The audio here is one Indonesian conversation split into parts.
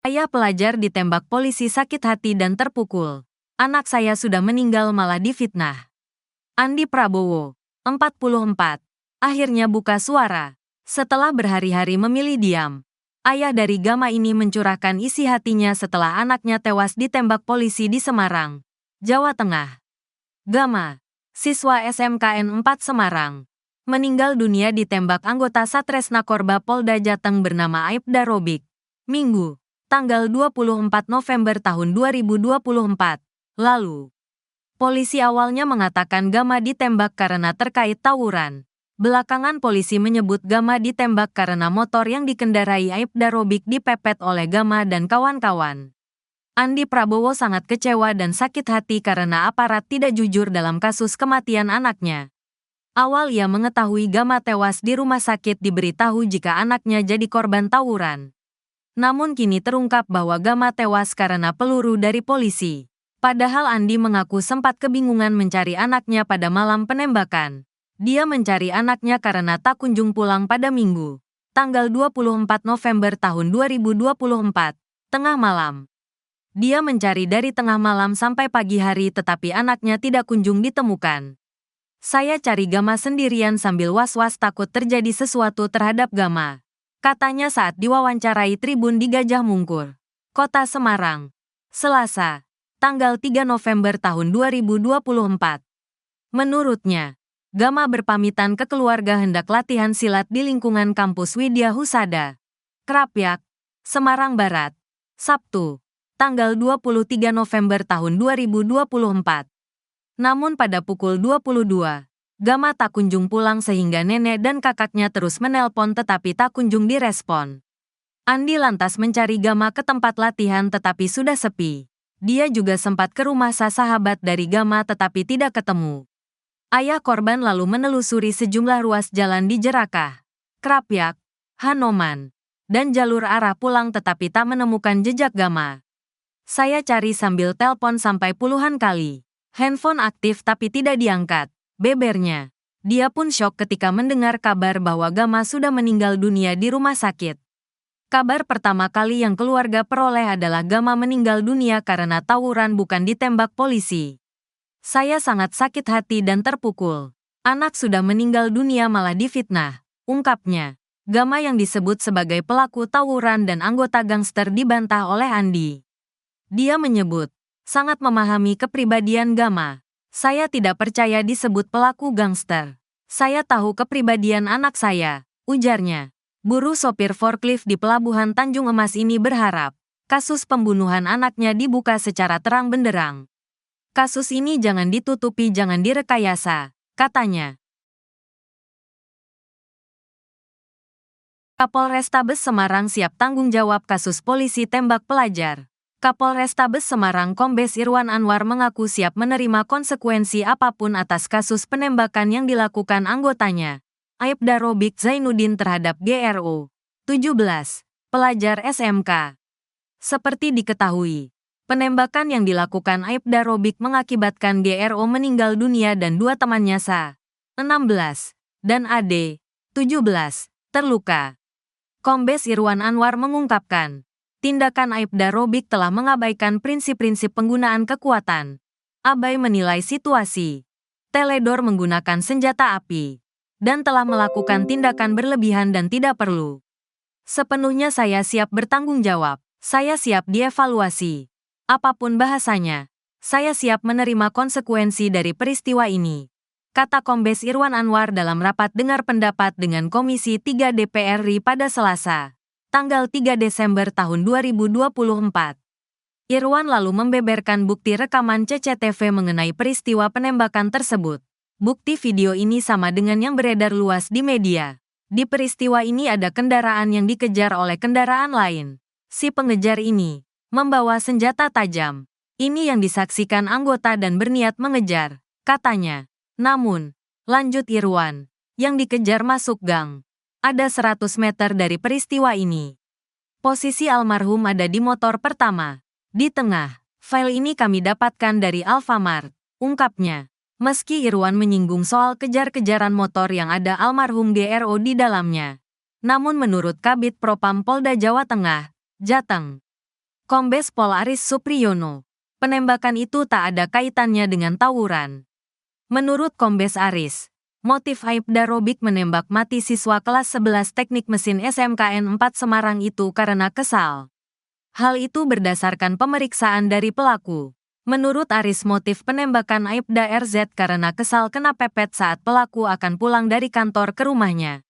Ayah pelajar ditembak polisi sakit hati dan terpukul. Anak saya sudah meninggal malah difitnah. Andi Prabowo, 44, akhirnya buka suara. Setelah berhari-hari memilih diam, ayah dari Gama ini mencurahkan isi hatinya setelah anaknya tewas ditembak polisi di Semarang, Jawa Tengah. Gama, siswa SMKN 4 Semarang, meninggal dunia ditembak anggota Satreskrim Polda Jateng bernama Aibda Robik, Minggu, tanggal 24 November tahun 2024, lalu. Polisi awalnya mengatakan Gama ditembak karena terkait tawuran. Belakangan polisi menyebut Gama ditembak karena motor yang dikendarai Aibda Robik dipepet oleh Gama dan kawan-kawan. Andi Prabowo sangat kecewa dan sakit hati karena aparat tidak jujur dalam kasus kematian anaknya. Awal ia mengetahui Gama tewas di rumah sakit diberitahu jika anaknya jadi korban tawuran. Namun kini terungkap bahwa Gama tewas karena peluru dari polisi. Padahal Andi mengaku sempat kebingungan mencari anaknya pada malam penembakan. Dia mencari anaknya karena tak kunjung pulang pada Minggu, tanggal 24 November tahun 2024, tengah malam. Dia mencari dari tengah malam sampai pagi hari tetapi anaknya tidak kunjung ditemukan. Saya cari Gama sendirian sambil was-was takut terjadi sesuatu terhadap Gama, katanya saat diwawancarai Tribun di Gajah Mungkur, Kota Semarang, Selasa, tanggal 3 November tahun 2024. Menurutnya, Gama berpamitan ke keluarga hendak latihan silat di lingkungan kampus Widya Husada, Krapyak, Semarang Barat, Sabtu, tanggal 23 November tahun 2024. Namun pada pukul 22, Gama tak kunjung pulang sehingga nenek dan kakaknya terus menelpon tetapi tak kunjung direspon. Andi lantas mencari Gama ke tempat latihan tetapi sudah sepi. Dia juga sempat ke rumah sahabat dari Gama tetapi tidak ketemu. Ayah korban lalu menelusuri sejumlah ruas jalan di Jerakah, Krapyak, Hanoman, dan jalur arah pulang tetapi tak menemukan jejak Gama. Saya cari sambil telpon sampai puluhan kali. Handphone aktif tapi tidak diangkat, bebernya. Dia pun syok ketika mendengar kabar bahwa Gama sudah meninggal dunia di rumah sakit. Kabar pertama kali yang keluarga peroleh adalah Gama meninggal dunia karena tawuran bukan ditembak polisi. Saya sangat sakit hati dan terpukul. Anak sudah meninggal dunia malah difitnah, ungkapnya. Gama yang disebut sebagai pelaku tawuran dan anggota gangster dibantah oleh Andi. Dia menyebut, sangat memahami kepribadian Gama. Saya tidak percaya disebut pelaku gangster. Saya tahu kepribadian anak saya, ujarnya. Buruh sopir forklift di Pelabuhan Tanjung Emas ini berharap kasus pembunuhan anaknya dibuka secara terang benderang. Kasus ini jangan ditutupi, jangan direkayasa, katanya. Kapolrestabes Semarang siap tanggung jawab kasus polisi tembak pelajar. Kapolrestabes Semarang Kombes Irwan Anwar mengaku siap menerima konsekuensi apapun atas kasus penembakan yang dilakukan anggotanya, Aibda Robik Zainuddin terhadap GRO, 17, pelajar SMK. Seperti diketahui, penembakan yang dilakukan Aibda Robik mengakibatkan GRO meninggal dunia dan dua temannya Sa, 16, dan AD, 17, terluka. Kombes Irwan Anwar mengungkapkan, tindakan Aibda Robik telah mengabaikan prinsip-prinsip penggunaan kekuatan, abai menilai situasi, teledor menggunakan senjata api, dan telah melakukan tindakan berlebihan dan tidak perlu. Sepenuhnya saya siap bertanggung jawab, saya siap dievaluasi. Apapun bahasanya, saya siap menerima konsekuensi dari peristiwa ini, kata Kombes Irwan Anwar dalam rapat dengar pendapat dengan Komisi 3 DPR RI pada Selasa, tanggal 3 Desember tahun 2024. Irwan lalu membeberkan bukti rekaman CCTV mengenai peristiwa penembakan tersebut. Bukti video ini sama dengan yang beredar luas di media. Di peristiwa ini ada kendaraan yang dikejar oleh kendaraan lain. Si pengejar ini membawa senjata tajam. Ini yang disaksikan anggota dan berniat mengejar, katanya. Namun, lanjut Irwan, yang dikejar masuk gang. Ada 100 meter dari peristiwa ini. Posisi almarhum ada di motor pertama, di tengah. File ini kami dapatkan dari Alfamart, ungkapnya. Meski Irwan menyinggung soal kejar-kejaran motor yang ada almarhum GRO di dalamnya. Namun menurut Kabid Propam Polda Jawa Tengah, Jateng, Kombes Pol Aris Supriyono. Penembakan itu tak ada kaitannya dengan tawuran. Menurut Kombes Aris, motif Aibda Robik menembak mati siswa kelas 11 Teknik Mesin SMKN 4 Semarang itu karena kesal. Hal itu berdasarkan pemeriksaan dari pelaku. Menurut Aris, motif penembakan Aibda RZ karena kesal kena pepet saat pelaku akan pulang dari kantor ke rumahnya.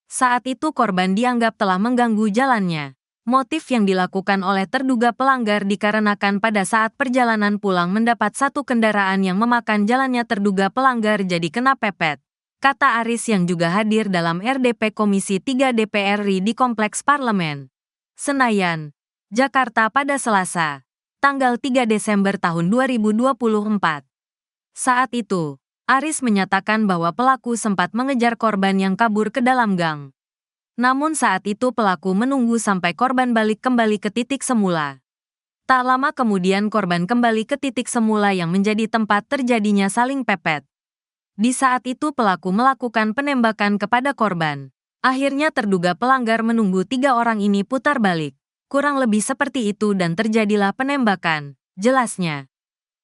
Saat itu korban dianggap telah mengganggu jalannya. Motif yang dilakukan oleh terduga pelanggar dikarenakan pada saat perjalanan pulang mendapat satu kendaraan yang memakan jalannya terduga pelanggar jadi kena pepet, kata Aris yang juga hadir dalam RDP Komisi 3 DPR RI di Kompleks Parlemen, Senayan, Jakarta pada Selasa, tanggal 3 Desember tahun 2024. Saat itu, Aris menyatakan bahwa pelaku sempat mengejar korban yang kabur ke dalam gang. Namun saat itu pelaku menunggu sampai korban balik kembali ke titik semula. Tak lama kemudian korban kembali ke titik semula yang menjadi tempat terjadinya saling pepet. Di saat itu pelaku melakukan penembakan kepada korban. Akhirnya terduga pelanggar menunggu 3 orang ini putar balik. Kurang lebih seperti itu dan terjadilah penembakan, jelasnya.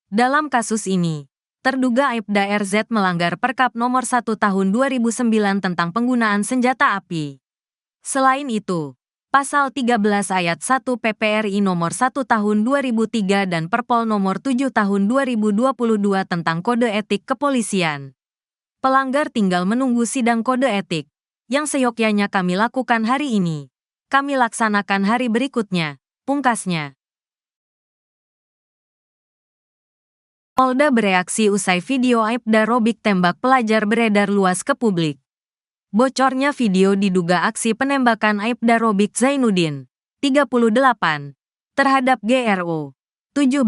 Dalam kasus ini, terduga Aibda RZ melanggar Perkap Nomor 1 Tahun 2009 tentang penggunaan senjata api. Selain itu, Pasal 13 Ayat 1 PPRI Nomor 1 Tahun 2003 dan Perpol Nomor 7 Tahun 2022 tentang Kode Etik Kepolisian. Pelanggar tinggal menunggu sidang kode etik, yang seyogyanya kami lakukan hari ini. Kami laksanakan hari berikutnya, pungkasnya. Polda bereaksi usai video Aibda Robik tembak pelajar beredar luas ke publik. Bocornya video diduga aksi penembakan Aibda Robik Zainuddin, 38, terhadap GRO, 17,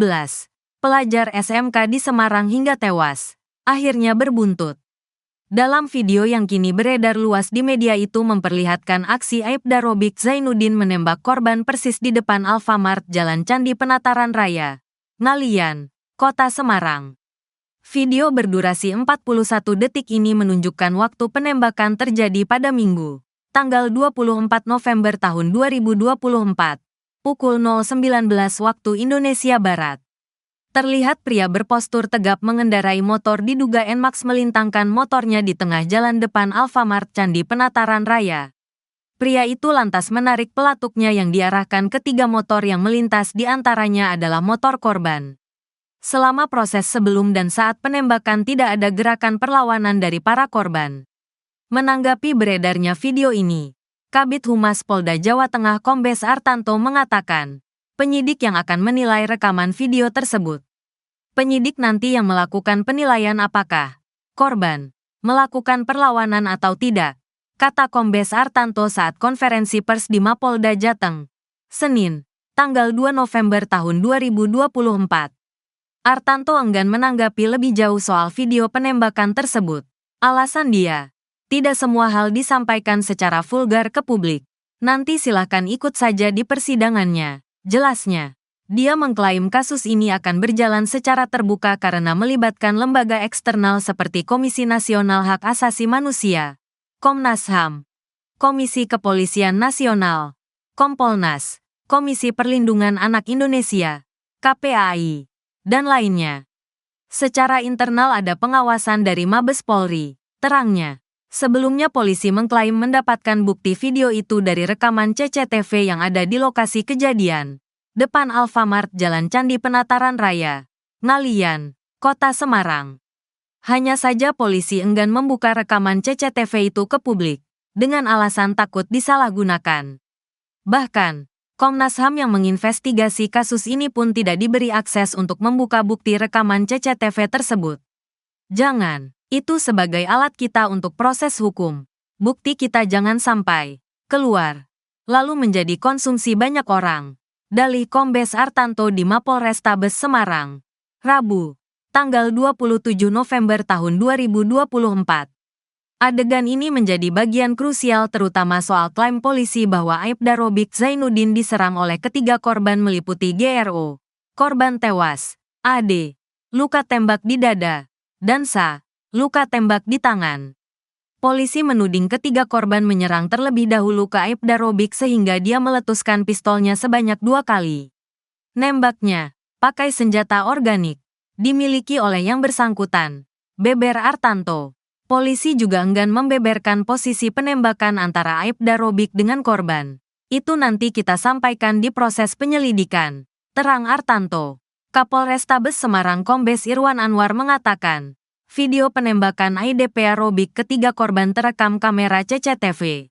pelajar SMK di Semarang hingga tewas, akhirnya berbuntut. Dalam video yang kini beredar luas di media itu memperlihatkan aksi Aibda Robik Zainuddin menembak korban persis di depan Alfamart Jalan Candi Penataran Raya, Ngalian, Kota Semarang. Video berdurasi 41 detik ini menunjukkan waktu penembakan terjadi pada Minggu, tanggal 24 November tahun 2024, pukul 0.19 waktu Indonesia Barat. Terlihat pria berpostur tegap mengendarai motor diduga NMAX melintangkan motornya di tengah jalan depan Alfamart Candi Penataran Raya. Pria itu lantas menarik pelatuknya yang diarahkan ke 3 motor yang melintas, di antaranya adalah motor korban. Selama proses sebelum dan saat penembakan tidak ada gerakan perlawanan dari para korban. Menanggapi beredarnya video ini, Kabid Humas Polda Jawa Tengah Kombes Artanto mengatakan, penyidik yang akan menilai rekaman video tersebut. Penyidik nanti yang melakukan penilaian apakah korban melakukan perlawanan atau tidak, kata Kombes Artanto saat konferensi pers di Mapolda Jateng, Senin, tanggal 2 November tahun 2024. Artanto enggan menanggapi lebih jauh soal video penembakan tersebut. Alasan dia, tidak semua hal disampaikan secara vulgar ke publik. Nanti silahkan ikut saja di persidangannya, jelasnya. Dia mengklaim kasus ini akan berjalan secara terbuka karena melibatkan lembaga eksternal seperti Komisi Nasional Hak Asasi Manusia, Komnas HAM, Komisi Kepolisian Nasional, Kompolnas, Komisi Perlindungan Anak Indonesia, KPAI, dan lainnya. Secara internal ada pengawasan dari Mabes Polri, terangnya. Sebelumnya polisi mengklaim mendapatkan bukti video itu dari rekaman CCTV yang ada di lokasi kejadian, depan Alfamart Jalan Candi Penataran Raya, Ngalian, Kota Semarang. Hanya saja polisi enggan membuka rekaman CCTV itu ke publik, dengan alasan takut disalahgunakan. Bahkan, Komnas HAM yang menginvestigasi kasus ini pun tidak diberi akses untuk membuka bukti rekaman CCTV tersebut. Jangan, itu sebagai alat kita untuk proses hukum. Bukti kita jangan sampai keluar, lalu menjadi konsumsi banyak orang. Dalih Kombes Artanto di Mapolrestabes Semarang, Rabu, tanggal 27 November tahun 2024. Adegan ini menjadi bagian krusial terutama soal klaim polisi bahwa Aibda Robik Zainuddin diserang oleh ketiga korban meliputi GRO, korban tewas, AD, luka tembak di dada, dan SA, luka tembak di tangan. Polisi menuding ketiga korban menyerang terlebih dahulu ke Aibda Robik sehingga dia meletuskan pistolnya sebanyak 2 kali. Nembaknya pakai senjata organik, dimiliki oleh yang bersangkutan, beber Artanto. Polisi juga enggan membeberkan posisi penembakan antara Aibda Robik dengan korban. Itu nanti kita sampaikan di proses penyelidikan, terang Artanto. Kapolrestabes Semarang Kombes Irwan Anwar mengatakan, video penembakan Aibda Robik ketiga korban terekam kamera CCTV.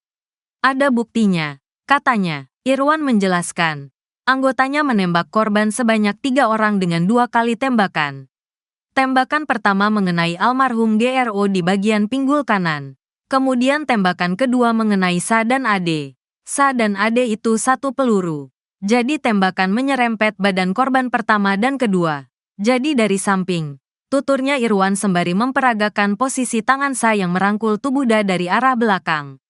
Ada buktinya, katanya. Irwan menjelaskan, anggotanya menembak korban sebanyak 3 orang dengan 2 kali tembakan. Tembakan pertama mengenai almarhum GRO di bagian pinggul kanan. Kemudian tembakan kedua mengenai Sa dan Ade. Sa dan Ade itu 1 peluru. Jadi tembakan menyerempet badan korban pertama dan kedua. Jadi dari samping. Tuturnya Irwan sembari memperagakan posisi tangan Sa yang merangkul tubuh Da dari arah belakang.